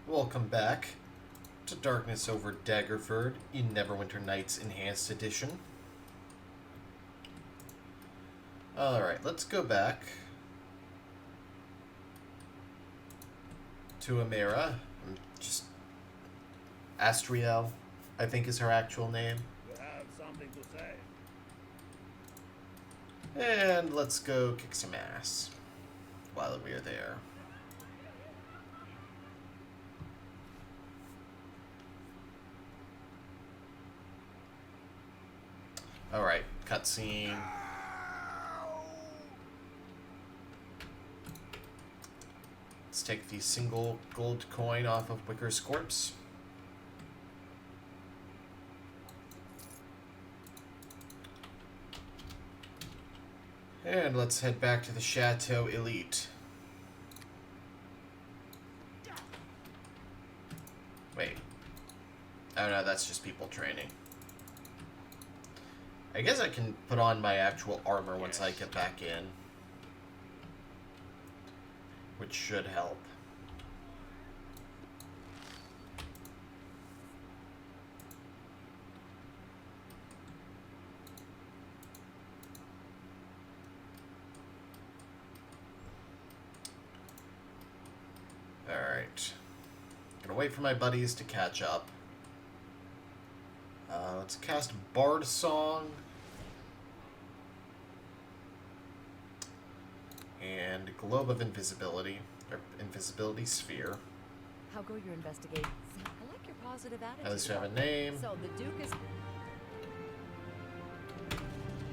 Welcome back to Darkness over Daggerford in Neverwinter Nights Enhanced Edition. Alright, let's go back to Amira. Just Astriel, I think is her actual name. You have something to say. And let's go kick some ass while we're there. Alright, cutscene. Let's take the single gold coin off of Wicker's corpse. And let's head back to the Chateau Elite. Wait. Oh no, that's just people training. I guess I can put on my actual armor once I get back in. Which should help. Alright. Gonna wait for my buddies to catch up. Let's cast Bard Song. And Globe of Invisibility, or Invisibility Sphere. How go your investigations? I like your positive attitude. At least we have a name. So the Duke is...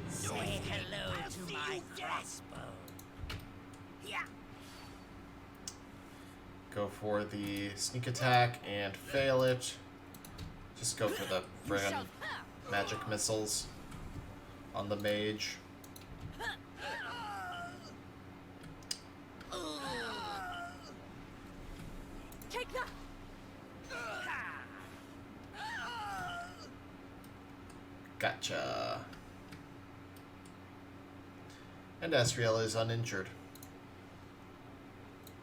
Say hello to my crossbow. Yeah. Go for the sneak attack and fail it. Just go for the friggin' magic missiles on the mage. Take that! Gotcha. And Asriel is uninjured.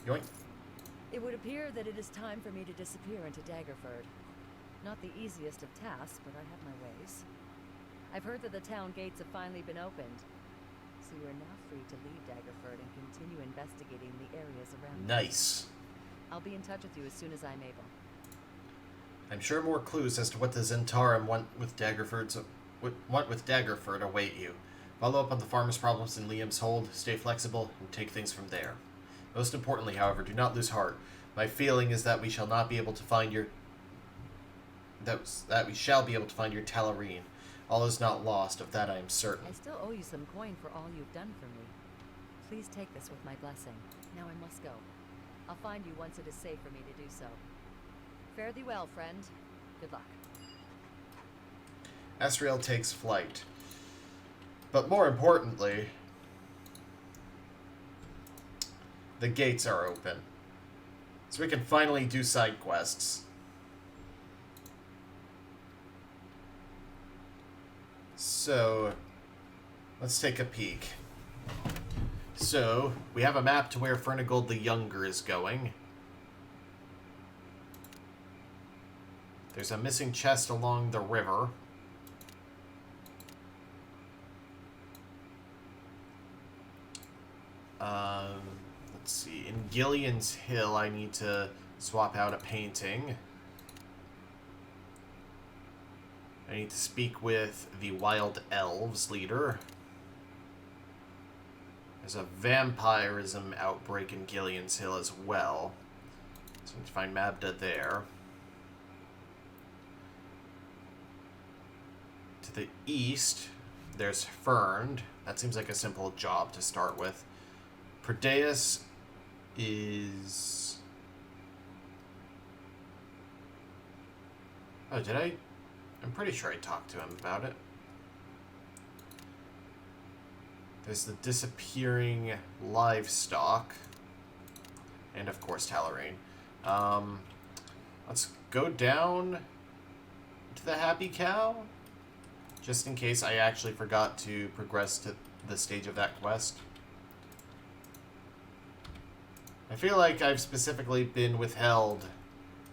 Yoink. It would appear that it is time for me to disappear into Daggerford. Not the easiest of tasks, but I have my ways. I've heard that the town gates have finally been opened, so you are now free to leave Daggerford and continue investigating the areas around. Nice. I'll be in touch with you as soon as I'm able. I'm sure more clues as to what the Zentarum want with Daggerford await you. Follow up on the farmer's problems in Liam's hold, stay flexible, and take things from there. Most importantly, however, do not lose heart. My feeling is that we shall not be able to find your... That we shall be able to find your Talarine. All is not lost, of that I am certain. I still owe you some coin for all you've done for me. Please take this with my blessing. Now I must go. I'll find you once it is safe for me to do so. Fare thee well, friend. Good luck. Asriel takes flight. But more importantly, the gates are open. So we can finally do side quests. So, let's take a peek. So, we have a map to where Fernigold the Younger is going. There's a missing chest along the river. Let's see. In Gillian's Hill, I need to swap out a painting. I need to speak with the Wild Elves leader. There's a vampirism outbreak in Gillian's Hill as well. So I need to find Mabda there. To the east, there's Fernd. That seems like a simple job to start with. Perdeus is... Oh, did I? I'm pretty sure I talked to him about it. There's the disappearing livestock. And of course, Talarine. Let's go down to the Happy Cow. Just in case I actually forgot to progress to the stage of that quest. I feel like I've specifically been withheld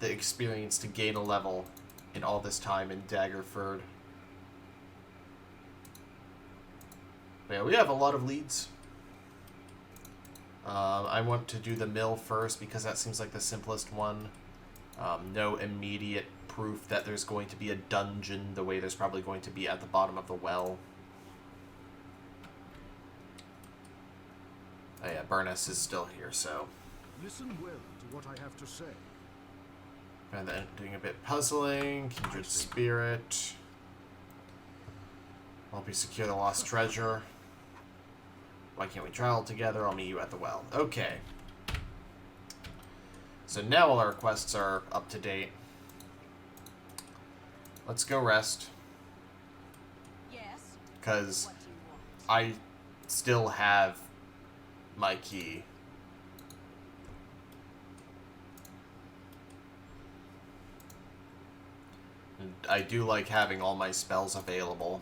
the experience to gain a level in all this time in Daggerford. But yeah, we have a lot of leads. I want to do the mill first because that seems like the simplest one. No immediate proof that there's going to be a dungeon the way there's probably going to be at the bottom of the well. Oh yeah, Burness is still here, so... Listen well to what I have to say. And then doing a bit puzzling, Kindred Spirit. Help you secure the lost treasure. Why can't we travel together? I'll meet you at the well. Okay. So now all our quests are up to date. Let's go rest. Yes. Because What do you want? I still have my key. And I do like having all my spells available.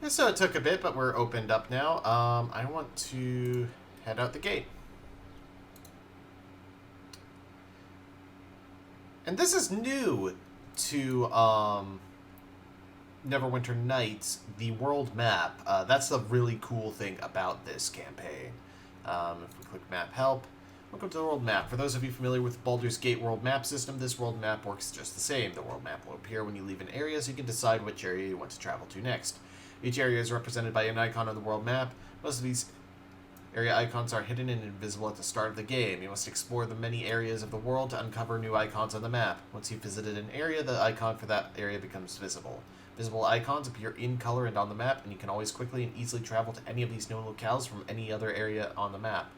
And so it took a bit, but we're opened up now. I want to head out the gate. And this is new to Neverwinter Nights, the world map. That's the really cool thing about this campaign. If we click Map Help, welcome to the world map. For those of you familiar with Baldur's Gate world map system, this world map works just the same. The world map will appear when you leave an area, so you can decide which area you want to travel to next. Each area is represented by an icon on the world map. Most of these area icons are hidden and invisible at the start of the game. You must explore the many areas of the world to uncover new icons on the map. Once you've visited an area, the icon for that area becomes visible. Visible icons appear in color and on the map, and you can always quickly and easily travel to any of these known locales from any other area on the map.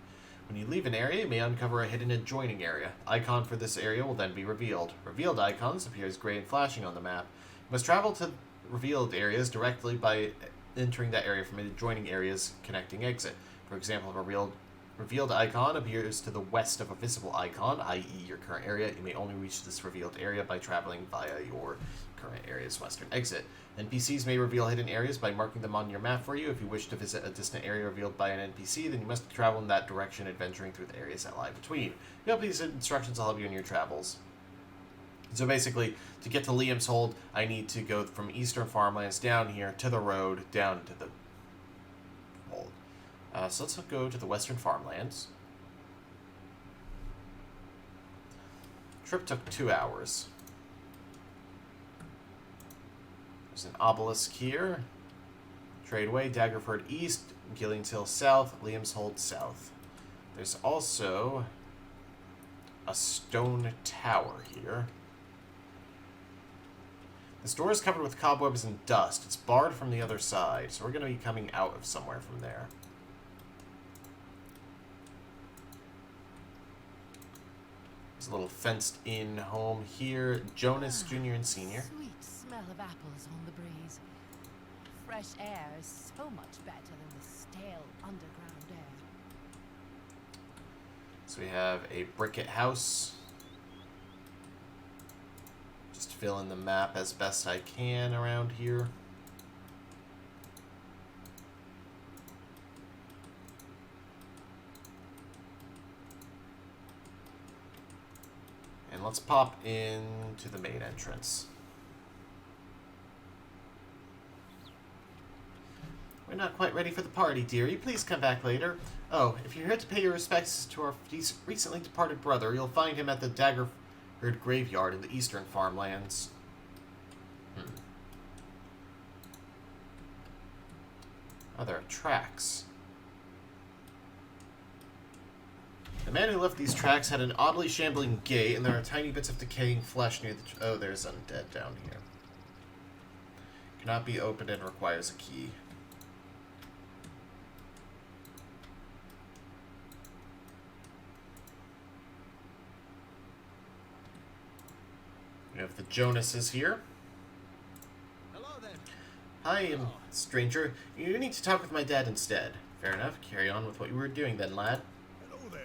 When you leave an area, you may uncover a hidden adjoining area. Icon for this area will then be revealed. Revealed icons appear as gray and flashing on the map. You must travel to revealed areas directly by entering that area from adjoining areas connecting exit. For example, if a revealed icon appears to the west of a visible icon, i.e. your current area, you may only reach this revealed area by traveling via your current area's western exit. NPCs may reveal hidden areas by marking them on your map for you. If you wish to visit a distant area revealed by an NPC, then you must travel in that direction, adventuring through the areas that lie between. These instructions will help you in your travels. So basically, to get to Liam's Hold, I need to go from Eastern Farmlands down here to the road, down to the hold. So let's go to the Western Farmlands. Trip took 2 hours. There's an obelisk here. Tradeway, Daggerford East, Gilling's Hill South, Liam's Hold South. There's also a stone tower here. This door is covered with cobwebs and dust. It's barred from the other side, so we're going to be coming out of somewhere from there. There's a little fenced-in home here. Jonas, Jr. and Senior. Sweet smell of apples on the breeze. Fresh air is so much better than the stale underground air. So we have a bricket house. Just fill in the map as best I can around here. And let's pop into the main entrance. We're not quite ready for the party, dearie. Please come back later. Oh, if you're here to pay your respects to our recently departed brother, you'll find him at the Daggerford graveyard in the Eastern Farmlands. Oh, there are tracks. The man who left these tracks had an oddly shambling gait, and there are tiny bits of decaying flesh near the... Oh, there's undead down here. Cannot be opened and requires a key. We have the Jonases here. Hello there. Hi, stranger. You need to talk with my dad instead. Fair enough. Carry on with what you were doing then, lad. Hello there.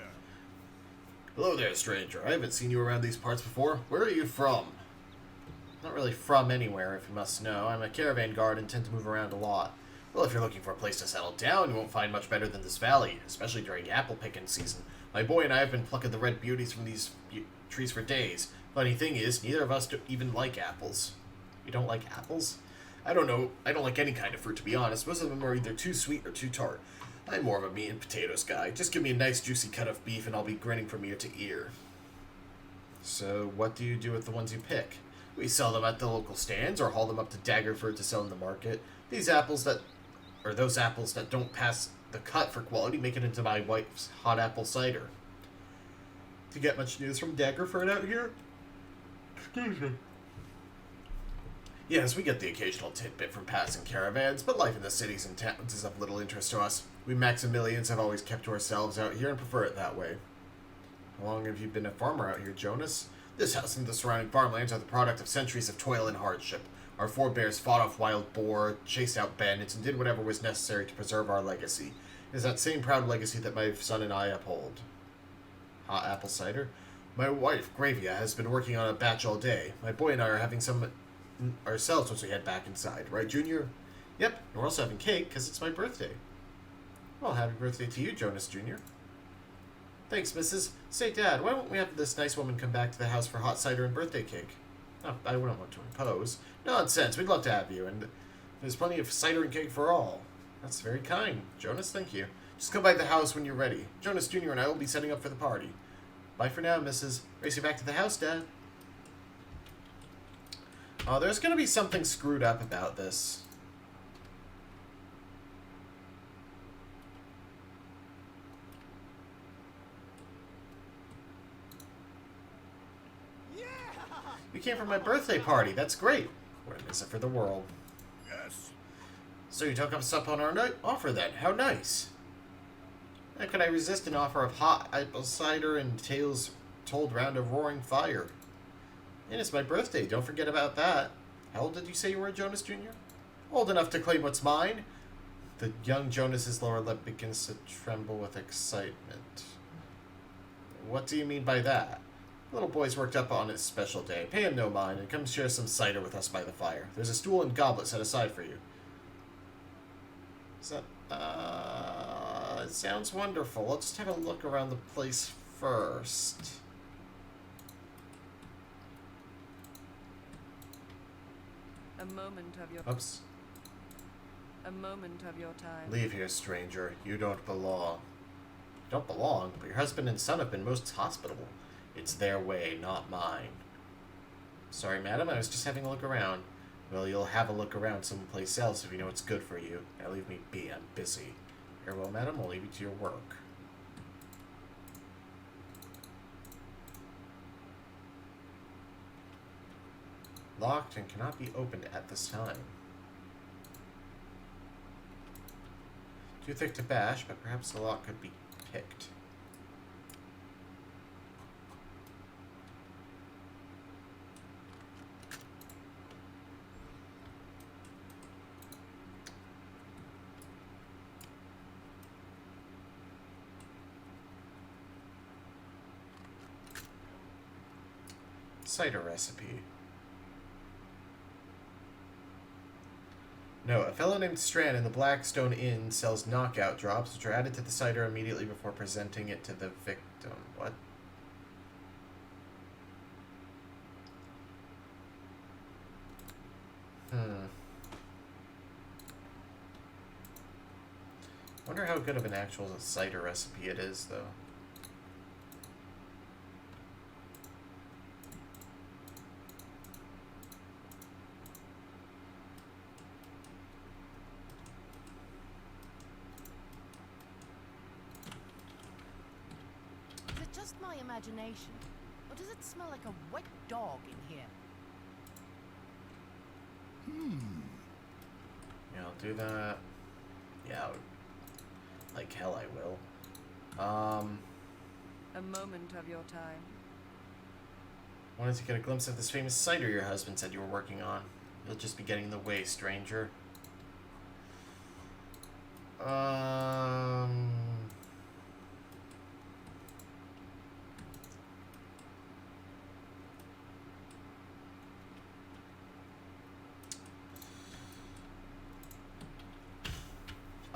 Hello there, stranger. I haven't seen you around these parts before. Where are you from? Not really from anywhere, if you must know. I'm a caravan guard and tend to move around a lot. Well, if you're looking for a place to settle down, you won't find much better than this valley, especially during apple picking season. My boy and I have been plucking the red beauties from these trees for days. Funny thing is, neither of us even like apples. You don't like apples? I don't know. I don't like any kind of fruit, to be honest. Most of them are either too sweet or too tart. I'm more of a meat and potatoes guy. Just give me a nice juicy cut of beef and I'll be grinning from ear to ear. So, what do you do with the ones you pick? We sell them at the local stands or haul them up to Daggerford to sell in the market. Those apples that don't pass the cut for quality make it into my wife's hot apple cider. Do you get much news from Daggerford out here? Excuse me. Yes, we get the occasional tidbit from passing caravans, but life in the cities and towns is of little interest to us. We Maximilians have always kept to ourselves out here and prefer it that way. How long have you been a farmer out here, Jonas? This house and the surrounding farmlands are the product of centuries of toil and hardship. Our forebears fought off wild boar, chased out bandits, and did whatever was necessary to preserve our legacy. It is that same proud legacy that my son and I uphold. Hot apple cider? My wife, Gravia, has been working on a batch all day. My boy and I are having some ourselves once we head back inside. Right, Junior? Yep, and we're also having cake because it's my birthday. Well, happy birthday to you, Jonas Jr. Thanks, Mrs. Say, Dad, why won't we have this nice woman come back to the house for hot cider and birthday cake? Oh, I wouldn't want to impose. Nonsense, we'd love to have you, and there's plenty of cider and cake for all. That's very kind, Jonas, thank you. Just come by the house when you're ready. Jonas Jr. and I will be setting up for the party. Bye for now, Mrs. Race you back to the house, Dad. Oh, there's going to be something screwed up about this. Yeah! You came for my birthday party. That's great. Wouldn't miss it for the world. Yes. So you took us up on our offer then. How nice. How could I resist an offer of hot apple cider and tales told round a roaring fire? And it's my birthday. Don't forget about that. How old did you say you were, Jonas Jr.? Old enough to claim what's mine? The young Jonas's lower lip begins to tremble with excitement. What do you mean by that? The little boy's worked up on his special day. Pay him no mind and come share some cider with us by the fire. There's a stool and goblet set aside for you. Is that, it sounds wonderful. Let's just have a look around the place first. A moment of your Oops. a moment of your time. Leave here, stranger. You don't belong. You don't belong, but your husband and son have been most hospitable. It's their way, not mine. Sorry, madam, I was just having a look around. Well, you'll have a look around someplace else if you know it's good for you. Now leave me be, I'm busy. Farewell, madam, I'll leave you to your work. Locked and cannot be opened at this time. Too thick to bash, but perhaps the lock could be picked. Cider recipe. No, a fellow named Strand in the Blackstone Inn sells knockout drops, which are added to the cider immediately before presenting it to the victim. What? Wonder how good of an actual cider recipe it is, though. Is it just my imagination? Or does it smell like a wet dog in here? Yeah, I'll do that. Yeah, like hell I will. A moment of your time. Wanted to get a glimpse of this famous cider your husband said you were working on. You'll just be getting in the way, stranger.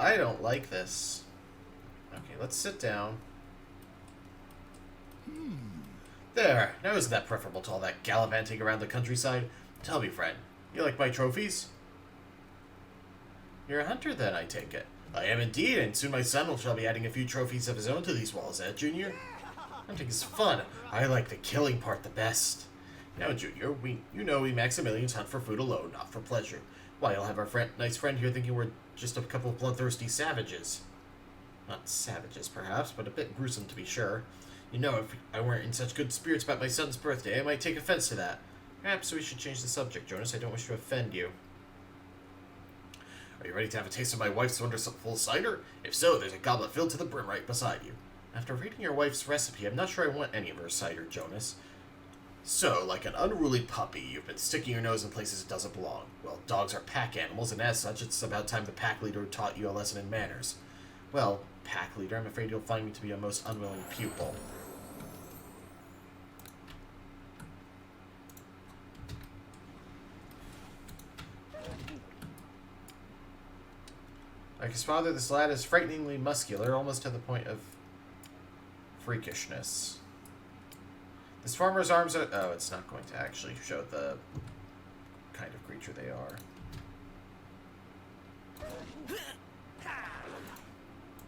I don't like this. Okay, let's sit down. There. Now isn't that preferable to all that gallivanting around the countryside? Tell me, friend, you like my trophies? You're a hunter then, I take it. I am indeed, and soon my son shall be adding a few trophies of his own to these walls, Junior? Hunting is fun. I like the killing part the best. Now, Junior, you know we Maximilians hunt for food alone, not for pleasure. Why, you'll have our nice friend here thinking we're just a couple of bloodthirsty savages. Not savages, perhaps, but a bit gruesome to be sure. You know, if I weren't in such good spirits about my son's birthday, I might take offense to that. Perhaps we should change the subject, Jonas. I don't wish to offend you. Are you ready to have a taste of my wife's wonderful cider? If so, there's a goblet filled to the brim right beside you. After reading your wife's recipe, I'm not sure I want any of her cider, Jonas. So, like an unruly puppy, you've been sticking your nose in places it doesn't belong. Well, dogs are pack animals, and as such, it's about time the pack leader taught you a lesson in manners. Well, pack leader, I'm afraid you'll find me to be a most unwilling pupil. Like his father, this lad is frighteningly muscular, almost to the point of freakishness. This farmer's arms are... Oh, it's not going to actually show the kind of creature they are.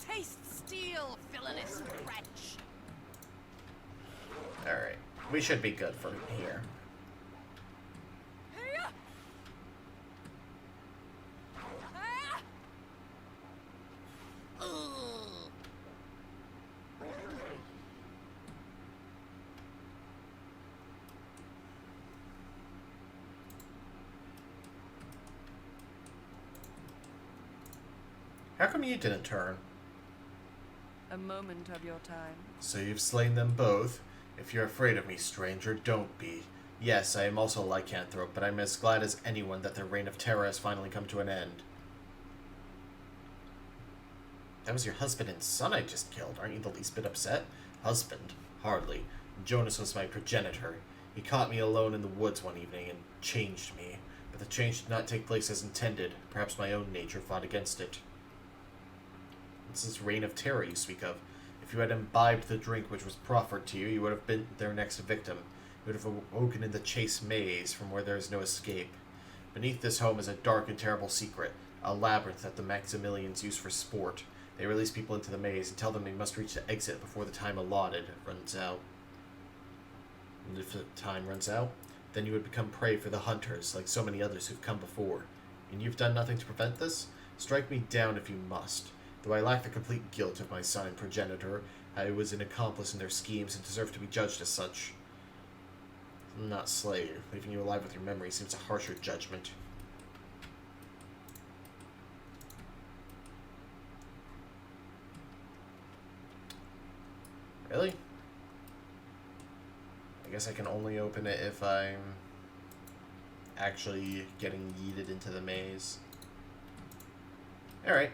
Taste steel, villainous wretch. Alright. We should be good for here. How come you didn't turn? A moment of your time. So you've slain them both. If you're afraid of me, stranger, don't be. Yes, I am also a lycanthrope, but I'm as glad as anyone that their reign of terror has finally come to an end. That was your husband and son I just killed. Aren't you the least bit upset? Husband? Hardly. Jonas was my progenitor. He caught me alone in the woods one evening and changed me. But the change did not take place as intended. Perhaps my own nature fought against it. This is reign of terror you speak of. If you had imbibed the drink which was proffered to you, you would have been their next victim. You would have awoken in the chase maze from where there is no escape. Beneath this home is a dark and terrible secret, a labyrinth that the Maximilians use for sport. They release people into the maze and tell them they must reach the exit before the time allotted runs out. And if the time runs out, then you would become prey for the hunters, like so many others who've come before. And you've done nothing to prevent this? Strike me down if you must. Though I lack the complete guilt of my son and progenitor, I was an accomplice in their schemes and deserve to be judged as such. Not slay you. Leaving you alive with your memory seems a harsher judgment. Really? I guess I can only open it if I'm actually getting yeeted into the maze. Alright.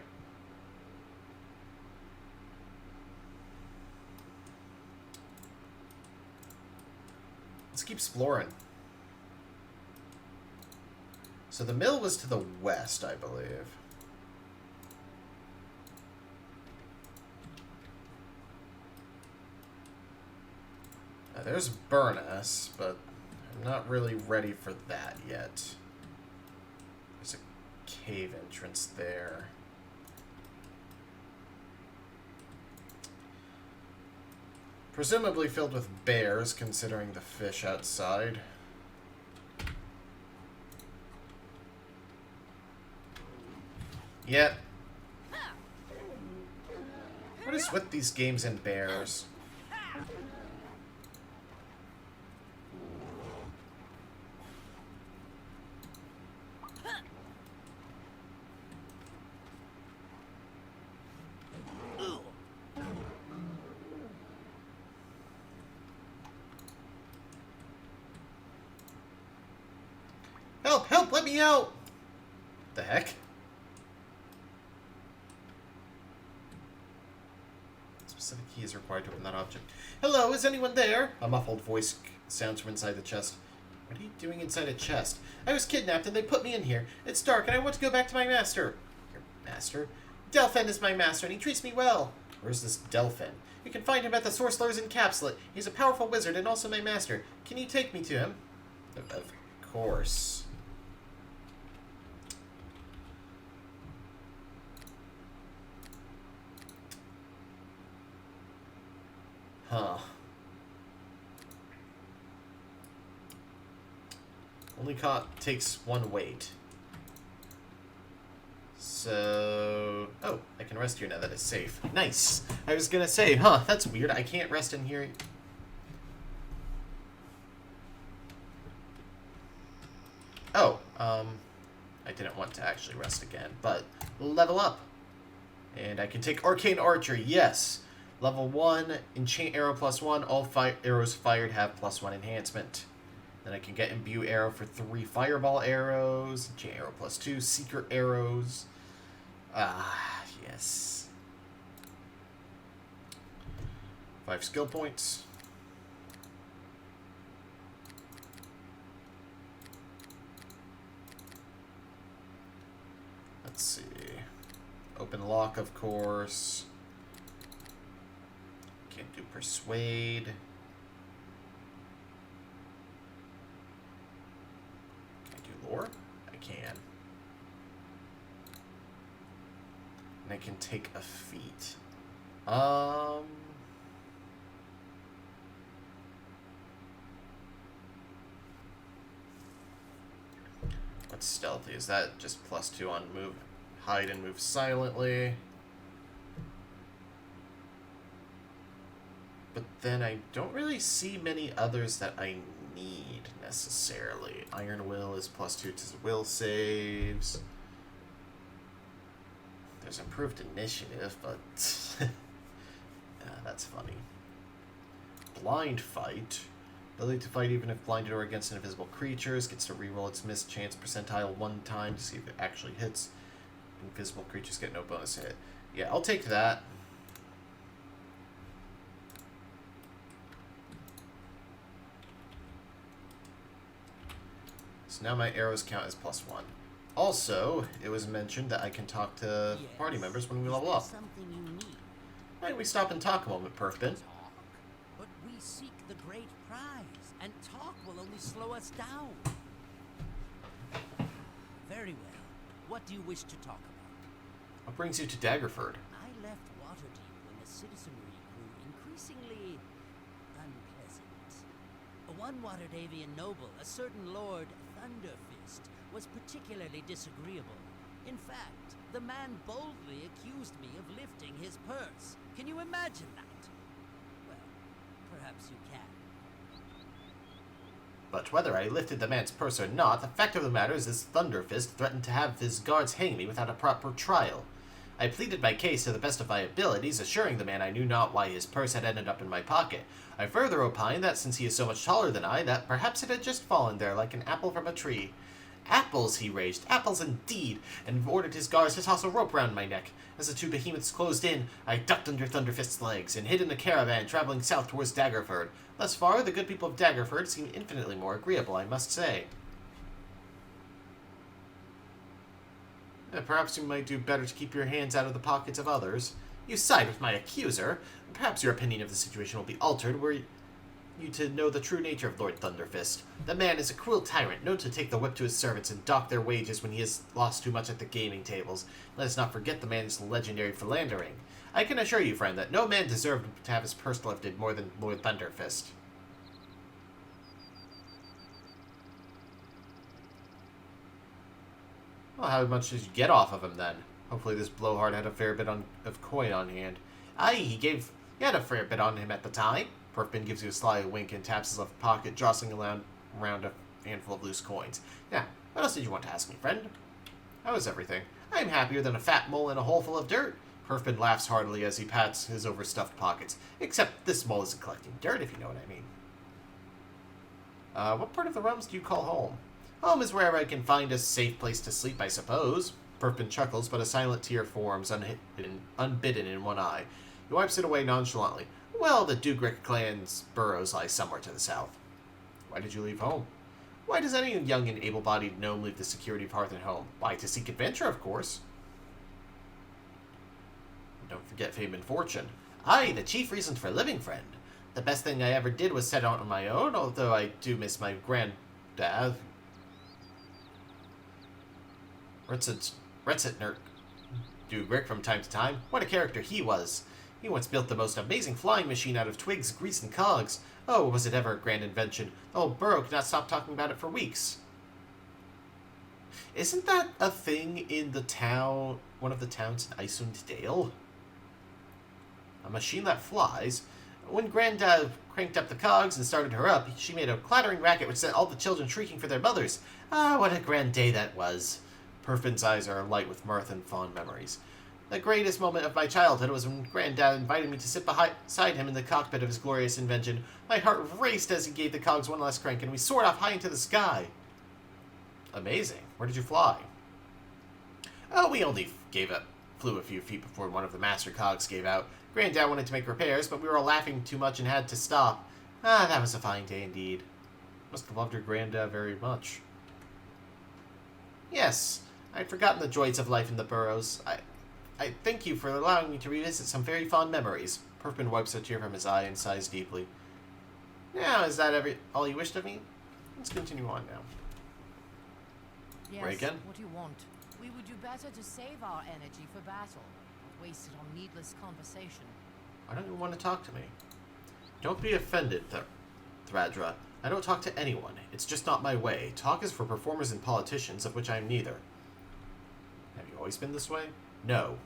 Let's keep exploring. So the mill was to the west, I believe. There's Burness, but I'm not really ready for that yet. There's a cave entrance there. Presumably filled with bears, considering the fish outside. Yep. What is with these games and bears? Help! Help! Let me out! The heck? Specific key is required to open that object. Hello, is anyone there? A muffled voice sounds from inside the chest. What are you doing inside a chest? I was kidnapped and they put me in here. It's dark and I want to go back to my master. Your master? Delphin is my master, and he treats me well. Where's this Delphin? You can find him at the Sorcerer's Encapsulate. He's a powerful wizard and also my master. Can you take me to him? Of course. Huh. Only takes one weight. So... Oh, I can rest here now that it's safe. Nice! I was gonna say, huh, that's weird. I can't rest in here. Oh, I didn't want to actually rest again, but level up. And I can take Arcane Archery, yes! Level 1, Enchant Arrow +1, all arrows fired have +1 enhancement. Then I can get Imbue Arrow for 3 Fireball arrows, Enchant Arrow +2, Secret Arrows. Ah, yes. 5 skill points. Let's see. Open lock, of course. Can't do persuade. Can I do lore? I can. And I can take a feat. What's stealthy? Is that just +2 on move? Hide and move silently. But then I don't really see many others that I need necessarily. Iron Will is +2 to will saves. There's improved initiative, but that's funny. Blind Fight. Ability to fight even if blinded or against invisible creatures. Gets to reroll its miss chance percentile 1 time to see if it actually hits. Invisible creatures get no bonus hit. Yeah, I'll take that. So now my arrows count as +1. Also, it was mentioned that I can talk to party members when we level up. Something you need. Why don't we stop and talk a moment, Perfbin? Talk, but we seek the great prize, and talk will only slow us down. Very well. What do you wish to talk about? What brings you to Daggerford? I left Waterdeep when the citizenry grew increasingly unpleasant. One Waterdavian noble, a certain Lord Thunderfist, was particularly disagreeable. In fact, the man boldly accused me of lifting his purse. Can you imagine that? Well, perhaps you can. But whether I lifted the man's purse or not, the fact of the matter is this Thunderfist threatened to have his guards hang me without a proper trial. I pleaded my case to the best of my abilities, assuring the man I knew not why his purse had ended up in my pocket. I further opined that since he is so much taller than I, that perhaps it had just fallen there like an apple from a tree. Apples, he raged, apples indeed, and ordered his guards to toss a rope round my neck. As the two behemoths closed in, I ducked under Thunderfist's legs and hid in a caravan traveling south towards Daggerford. Thus far, the good people of Daggerford seem infinitely more agreeable, I must say. Perhaps you might do better to keep your hands out of the pockets of others. You side with my accuser. Perhaps your opinion of the situation will be altered were you to know the true nature of Lord Thunderfist. The man is a cruel tyrant, known to take the whip to his servants and dock their wages when he has lost too much at the gaming tables. Let us not forget the man is legendary for philandering. I can assure you, friend, that no man deserved to have his purse lifted more than Lord Thunderfist. Well, how much did you get off of him, then? Hopefully this blowhard had a fair bit of coin on hand. Aye, he had a fair bit on him at the time. Perfbin gives you a sly wink and taps his left pocket, jostling around a handful of loose coins. Now, what else did you want to ask me, friend? How is everything? I am happier than a fat mole in a hole full of dirt. Perfbin laughs heartily as he pats his overstuffed pockets. Except this mole isn't collecting dirt, if you know what I mean. What part of the realms do you call home? Home is wherever I can find a safe place to sleep, I suppose. Perfbin chuckles, but a silent tear forms unbidden in one eye. He wipes it away nonchalantly. Well, the Dugrick clan's burrows lie somewhere to the south. Why did you leave home? Why does any young and able-bodied gnome leave the security of hearth and home? Why, to seek adventure, of course. Don't forget fame and fortune. Aye, the chief reason for living, friend. The best thing I ever did was set out on my own, although I do miss my granddad. Retzitner Dugrick from time to time. What a character he was. He once built the most amazing flying machine out of twigs, grease, and cogs. Oh, was it ever a grand invention? The whole borough could not stop talking about it for weeks. Isn't that a thing in the town, one of the towns in Icewind Dale? A machine that flies. When Granddad cranked up the cogs and started her up, she made a clattering racket which sent all the children shrieking for their mothers. Ah, what a grand day that was. Perfin's eyes are alight with mirth and fond memories. The greatest moment of my childhood was when Granddad invited me to sit beside him in the cockpit of his glorious invention. My heart raced as he gave the cogs one last crank, and we soared off high into the sky. Amazing. Where did you fly? Oh, we only flew a few feet before one of the master cogs gave out. Granddad wanted to make repairs, but we were all laughing too much and had to stop. Ah, that was a fine day indeed. Must have loved your Granddad very much. Yes, I'd forgotten the joys of life in the burrows. I thank you for allowing me to revisit some very fond memories. Perfin wipes a tear from his eye and sighs deeply. Now, is that all you wished of me? Let's continue on now. Yes, Reagan? what do you want? We would do better to save our energy for battle, not waste it on needless conversation. Why don't you want to talk to me? Don't be offended, Thradra. I don't talk to anyone. It's just not my way. Talk is for performers and politicians, of which I am neither. Have you always been this way? No.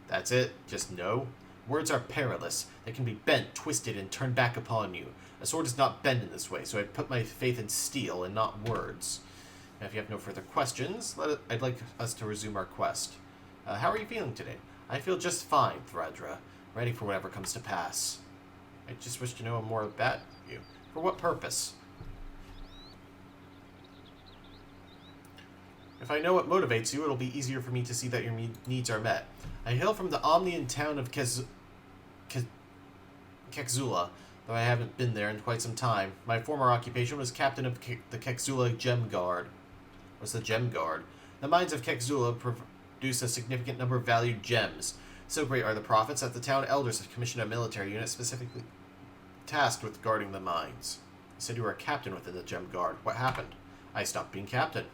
That's it? Just no? Words are perilous. They can be bent, twisted, and turned back upon you. A sword does not bend in this way, so I put my faith in steel and not words. Now, if you have no further questions, I'd like us to resume our quest. How are you feeling today? I feel just fine, Thradra. Ready for whatever comes to pass. I just wish to know more about you. For what purpose? If I know what motivates you, it'll be easier for me to see that your needs are met. I hail from the Omnian town of Kexzula, though I haven't been there in quite some time. My former occupation was captain of the Kexzula Gem Guard. What's the Gem Guard? The mines of Kexzula produce a significant number of valued gems. So great are the profits that the town elders have commissioned a military unit specifically tasked with guarding the mines. You said you were a captain within the Gem Guard. What happened? I stopped being captain.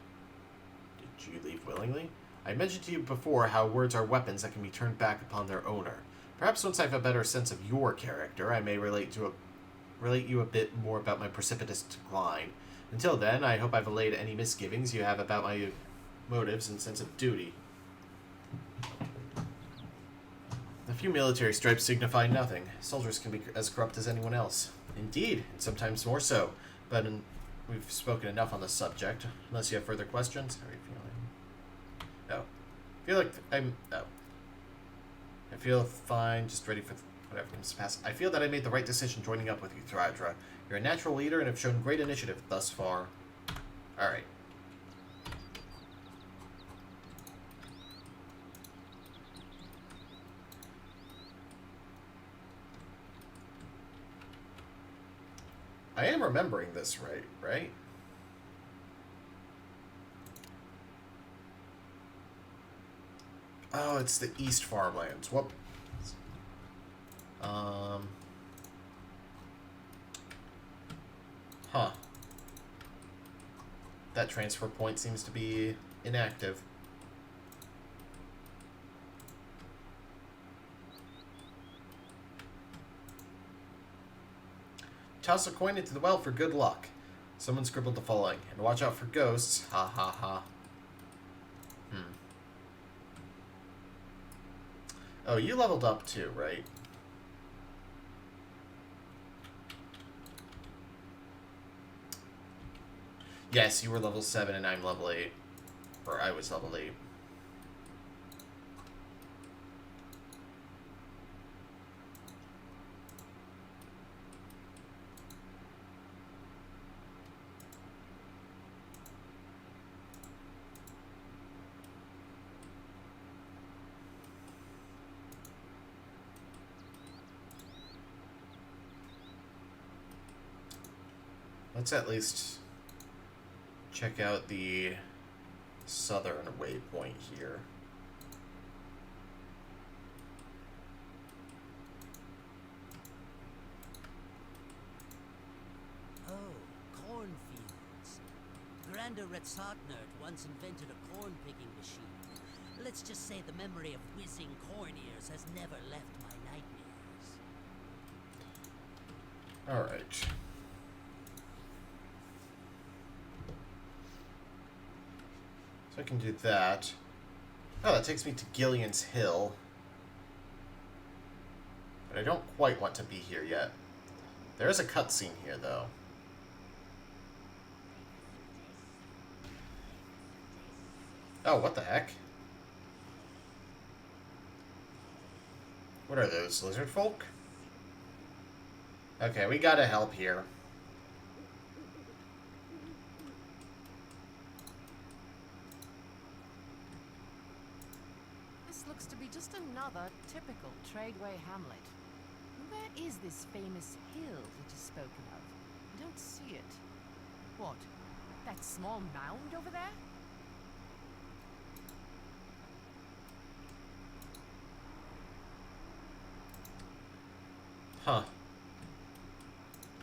Did you leave willingly? I mentioned to you before how words are weapons that can be turned back upon their owner. Perhaps once I have a better sense of your character, I may relate you a bit more about my precipitous decline. Until then, I hope I've allayed any misgivings you have about my motives and sense of duty. A few military stripes signify nothing. Soldiers can be as corrupt as anyone else. Indeed, and sometimes more so. But we've spoken enough on the subject. Unless you have further questions. How are you feeling? No. I feel like I feel fine, just ready for whatever comes to pass. I feel that I made the right decision joining up with you, Thradra. You're a natural leader and have shown great initiative thus far. Alright. I am remembering this right? Oh, it's the East Farmlands. What? Huh. That transfer point seems to be inactive. Toss a coin into the well for good luck. Someone scribbled the following. And watch out for ghosts. Ha ha ha. Oh, you leveled up too, right? Yes, you were level 7 and I'm level 8. Or I was level 8. Let's at least check out the southern waypoint here. Commander Retzotnert once invented a corn-picking machine. Let's just say the memory of whizzing corn ears has never left my nightmares. Alright. So I can do that. Oh, that takes me to Gillian's Hill. But I don't quite want to be here yet. There is a cutscene here, though. Oh, what the heck? What are those, lizard folk? Okay, we gotta help here. This looks to be just another typical tradeway hamlet. Where is this famous hill that is spoken of? I don't see it. What? That small mound over there? Huh.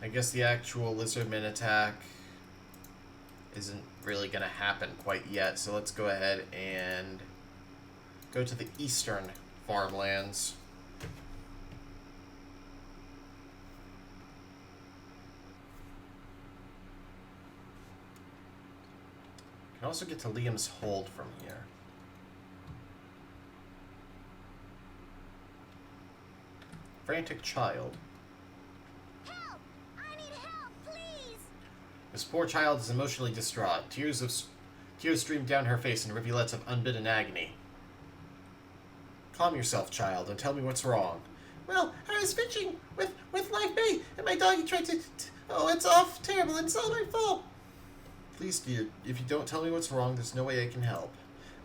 I guess the actual lizardman attack isn't really going to happen quite yet, so let's go ahead and go to the eastern farmlands. Can also get to Liam's Hold from here. Frantic child. Help! I need help, please! This poor child is emotionally distraught. Tears stream down her face in rivulets of unbidden agony. Calm yourself, child, and tell me what's wrong. Well, I was fishing with live bait, and my doggy tried to... Oh, it's off. Terrible. It's all my fault. Please, dear, if you don't tell me what's wrong, there's no way I can help.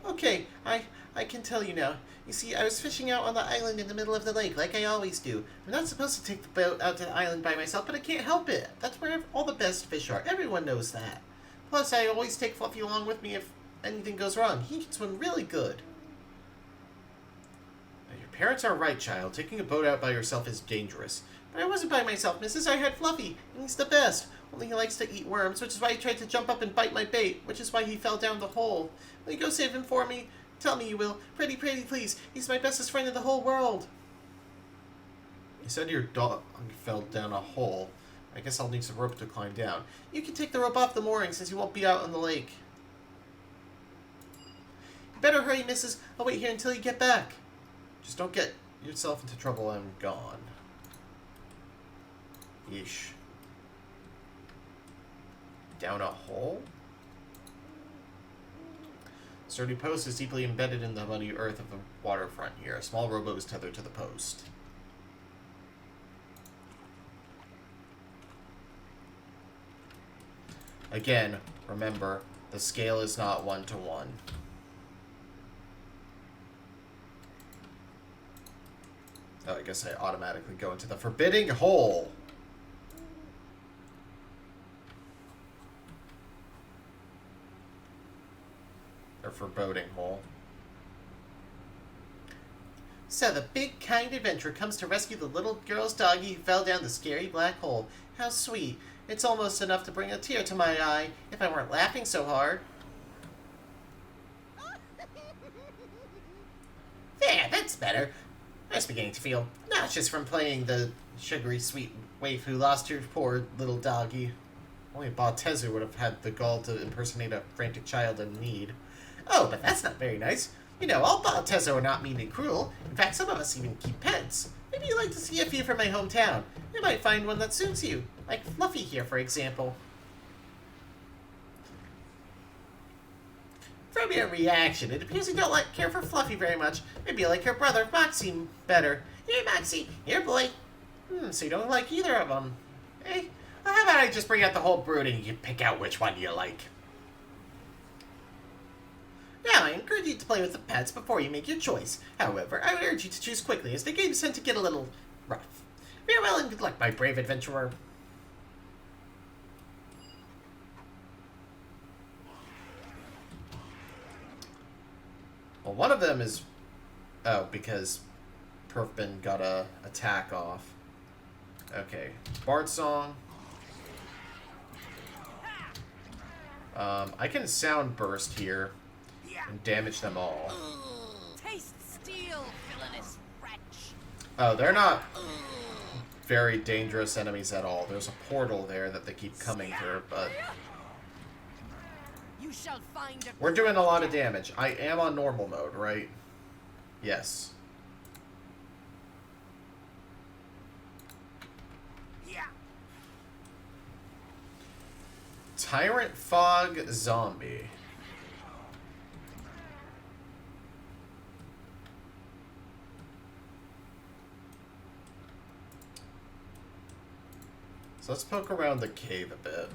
Okay, I can tell you now. You see, I was fishing out on the island in the middle of the lake, like I always do. I'm not supposed to take the boat out to the island by myself, but I can't help it. That's where all the best fish are. Everyone knows that. Plus, I always take Fluffy along with me if anything goes wrong. He can swim really good. Now, your parents are right, child. Taking a boat out by yourself is dangerous. But I wasn't by myself, Mrs. I had Fluffy, and he's the best. Only he likes to eat worms, which is why he tried to jump up and bite my bait, which is why he fell down the hole. Will you go save him for me? Tell me you will. Pretty, please. He's my bestest friend in the whole world. You said your dog fell down a hole. I guess I'll need some rope to climb down. You can take the rope off the mooring since you won't be out on the lake. You better hurry, Mrs. I'll wait here until you get back. Just don't get yourself into trouble while I'm gone. Yeesh. Down a hole? Sturdy post is deeply embedded in the muddy earth of the waterfront here. A small rowboat is tethered to the post. Again, remember, the scale is not 1-to-1. Oh, I guess I automatically go into the forbidding hole. Or foreboding hole. So the big, kind adventurer comes to rescue the little girl's doggy who fell down the scary black hole. How sweet. It's almost enough to bring a tear to my eye, if I weren't laughing so hard. There, that's better. I was beginning to feel nauseous from playing the sugary sweet waif who lost her poor little doggy. Only Baltezer would have had the gall to impersonate a frantic child in need. Oh, but that's not very nice. You know, all Baltezer are not mean and cruel. In fact, some of us even keep pets. Maybe you'd like to see a few from my hometown. You might find one that suits you. Like Fluffy here, for example. From your reaction, it appears you don't care for Fluffy very much. Maybe you like her brother, Moxie, better. Here, Moxie. Here, boy. So you don't like either of them. Hey, well, how about I just bring out the whole brood and you can pick out which one you like? Now, I encourage you to play with the pets before you make your choice. However, I would urge you to choose quickly, as the games tend to get a little rough. Farewell and good luck, my brave adventurer. Well, one of them is... Oh, because Perfbin got a attack off. Okay. Bard Song. I can sound burst here and damage them all. Taste steel, villainous wretch. Oh, they're not very dangerous enemies at all. There's a portal there that they keep coming through, but You shall find a we're doing a lot of damage. I am on normal mode, right? Yes. Tyrant Fog Zombie. So let's poke around the cave a bit.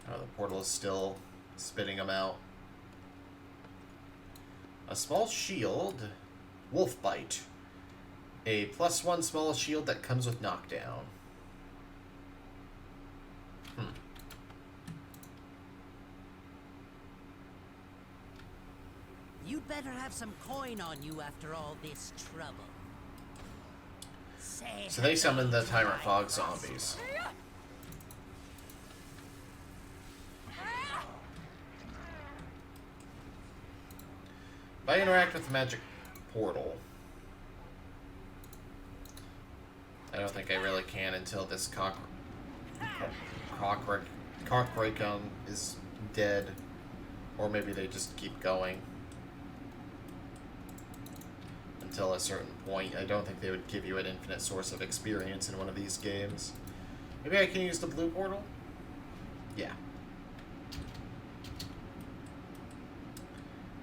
Oh, the portal is still spitting them out. A small shield. Wolf Bite. A +1 small shield that comes with knockdown. You'd better have some coin on you after all this trouble. Say So they summon the hello to Tyrant my Fog crosses. zombies. If I interact with the magic portal, I don't think I really can until this cockroach is dead, or maybe they just keep going until a certain point. I don't think they would give you an infinite source of experience in one of these games. Maybe I can use the blue portal? Yeah.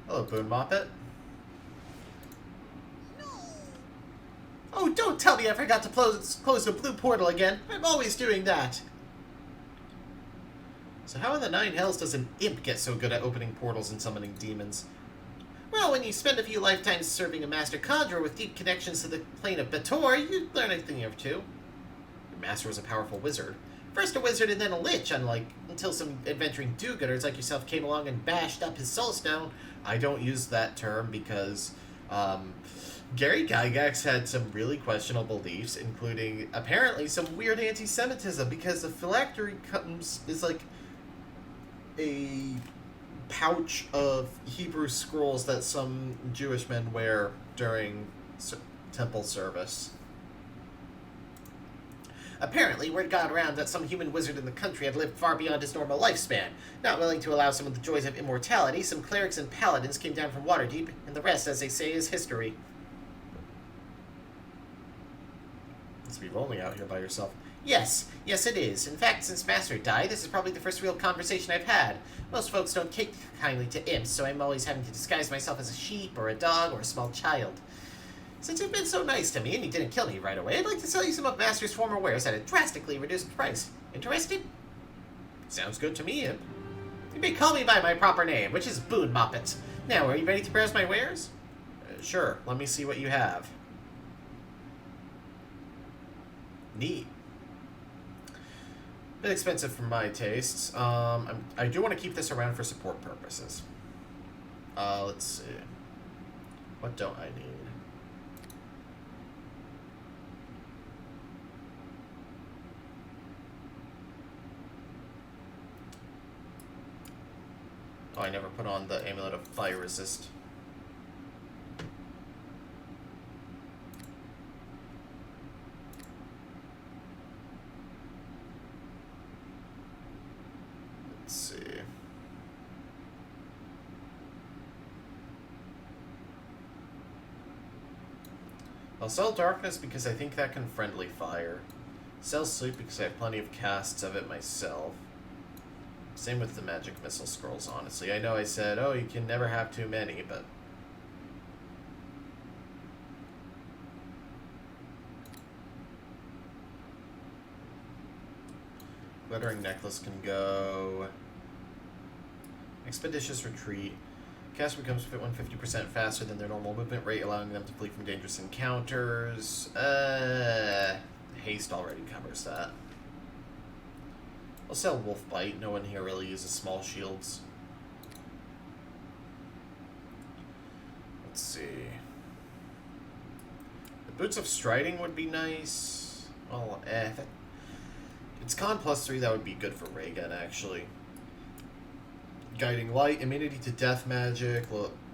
Hello, Boon Moppet. Oh, don't tell me I forgot to close the blue portal again. I'm always doing that. So how in the nine hells does an imp get so good at opening portals and summoning demons? Well, when you spend a few lifetimes serving a master conjurer with deep connections to the plane of Bator, you learn a thing or two. Your master was a powerful wizard. First a wizard and then a lich, until some adventuring do-gooders like yourself came along and bashed up his soulstone. I don't use that term because, Gary Gygax had some really questionable beliefs, including, apparently, some weird anti-Semitism, because the phylactery is like a pouch of Hebrew scrolls that some Jewish men wear during temple service. Apparently, word got around that some human wizard in the country had lived far beyond his normal lifespan. Not willing to allow some of the joys of immortality, some clerics and paladins came down from Waterdeep, and the rest, as they say, is history. Must be lonely out here by yourself. Yes it is. In fact, since Master died, this is probably the first real conversation I've had. Most folks don't take kindly to imps, so I'm always having to disguise myself as a sheep, or a dog, or a small child. Since you've been so nice to me, and you didn't kill me right away, I'd like to sell you some of Master's former wares at a drastically reduced price. Interested? Sounds good to me, imp. You may call me by my proper name, which is Boon Moppet. Now, are you ready to browse my wares? Sure, let me see what you have. Neat. Bit expensive for my tastes. I do want to keep this around for support purposes. Let's see. What don't I need? Oh, I never put on the Amulet of Fire Resist. Let's see. I'll sell Darkness because I think that can friendly fire. Sell Sleep because I have plenty of casts of it myself. Same with the Magic Missile Scrolls, honestly. I know I said, oh, you can never have too many, but... Glittering Necklace can go. Expeditious Retreat. Cast becomes 150% faster than their normal movement rate, allowing them to flee from dangerous encounters. Haste already covers that. I'll sell Wolf Bite. No one here really uses small shields. Let's see. Boots of Striding would be nice. Well, it's con +3, that would be good for ray gun, actually. Guiding Light, immunity to death magic,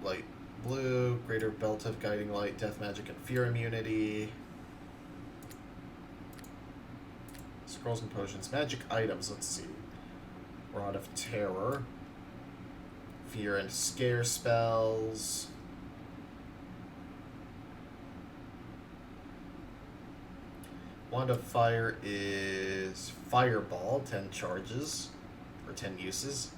light blue, greater belt of Guiding Light, death magic, and fear immunity. Scrolls and potions, magic items, let's see. Rod of Terror, fear and scare spells. Wand of Fire is Fireball, 10 charges, or 10 uses.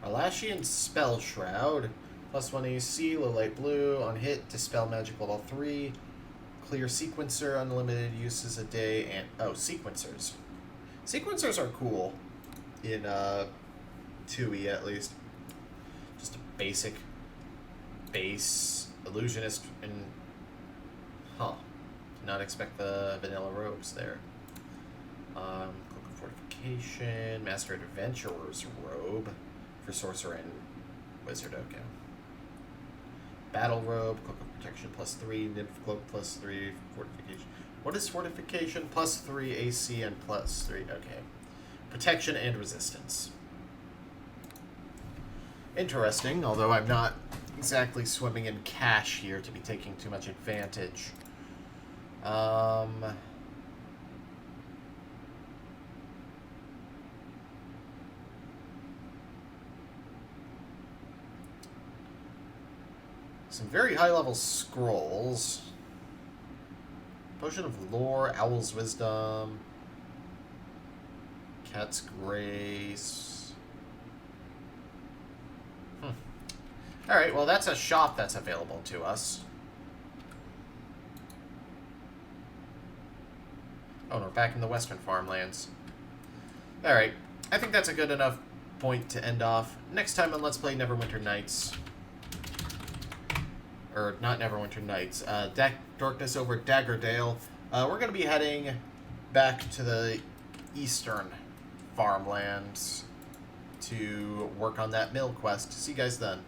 Alashian Spell Shroud, +1 AC, low light blue, on hit, dispel magic level 3, clear sequencer, unlimited uses a day, and sequencers. Sequencers are cool in 2E at least. Just a basic base illusionist, and did not expect the vanilla robes there. Cloak of Fortification, Master Adventurer's robe for sorcerer and wizard. Okay. Battle robe, Cloak of Protection +3, Nymph Cloak +3, Fortification. What is Fortification? +3 AC and +3. Okay. Protection and resistance. Interesting, although I'm not exactly swimming in cash here to be taking too much advantage. Some very high-level scrolls. Potion of Lore, Owl's Wisdom, Cat's Grace. Alright, well that's a shop that's available to us. Oh, and we're back in the Western Farmlands. Alright, I think that's a good enough point to end off. Next time on Let's Play Neverwinter Nights. Or, not Neverwinter Nights. Darkness over Daggerdale. We're going to be heading back to the Eastern Farmlands to work on that mill quest. See you guys then.